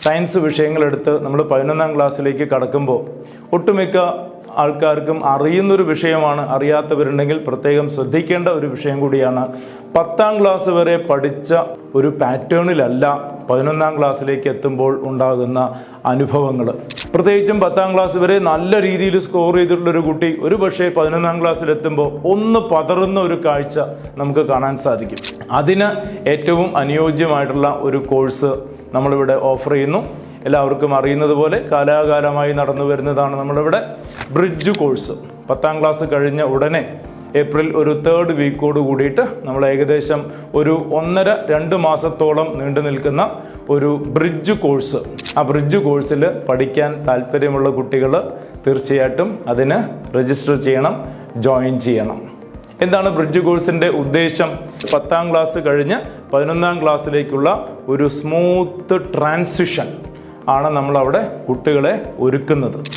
Science വിഷയങ്ങളെടുത്ത് നമ്മൾ 11ാം ക്ലാസ്സിലേക്ക് കടക്കുമ്പോൾ ഒട്ടുമിക്ക ആൾക്കാർക്കും അറിയുന്നൊരു വിഷയമാണ്. അറിയാത്തവരുണ്ടെങ്കിൽ പ്രത്യേകം ശ്രദ്ധിക്കേണ്ട ഒരു വിഷയം കൂടിയാണ്. 10ാം ക്ലാസ് വരെ പഠിച്ച ഒരു പാറ്റേണിലല്ല 11ാം ക്ലാസ്സിലേക്ക് എത്തുമ്പോൾ ഉണ്ടാകുന്ന അനുഭവങ്ങൾ. പ്രത്യേകിച്ചും 10ാം ക്ലാസ് വരെ നല്ല രീതിയിൽ സ്കോർ ചെയ്തിട്ടുള്ളൊരു കുട്ടി ഒരു പക്ഷേ 11ാം ക്ലാസ്സിലെത്തുമ്പോൾ ഒന്ന് പതറുന്ന ഒരു കാഴ്ച നമുക്ക് കാണാൻ സാധിക്കും. അതിന് ഏറ്റവും അനുയോജ്യമായിട്ടുള്ള ഒരു കോഴ്സ് നമ്മളിവിടെ ഓഫർ ചെയ്യുന്നു. എല്ലാവർക്കും അറിയുന്നത് പോലെ കാലാകാലമായി നടന്നു വരുന്നതാണ് നമ്മളിവിടെ ബ്രിഡ്ജ് കോഴ്സ്. 10ാം ക്ലാസ് കഴിഞ്ഞ ഉടനെ ഏപ്രിൽ ഒരു 3rd വീക്കോട് കൂടിയിട്ട് നമ്മൾ ഏകദേശം ഒരു 1.5-2 മാസത്തോളം നീണ്ടു നിൽക്കുന്ന ഒരു ബ്രിഡ്ജ് കോഴ്സ്. ആ ബ്രിഡ്ജ് കോഴ്സിൽ പഠിക്കാൻ താല്പര്യമുള്ള കുട്ടികൾ തീർച്ചയായിട്ടും അതിന് രജിസ്റ്റർ ചെയ്യണം, ജോയിൻ ചെയ്യണം. എന്താണ് ബ്രിഡ്ജ് കോഴ്സിൻ്റെ ഉദ്ദേശം? 10ാം ക്ലാസ് കഴിഞ്ഞ് 11ാം ക്ലാസ്സിലേക്കുള്ള ഒരു സ്മൂത്ത് ട്രാൻസിഷൻ ആണ് നമ്മളവിടെ കുട്ടികളെ ഒരുക്കുന്നത്.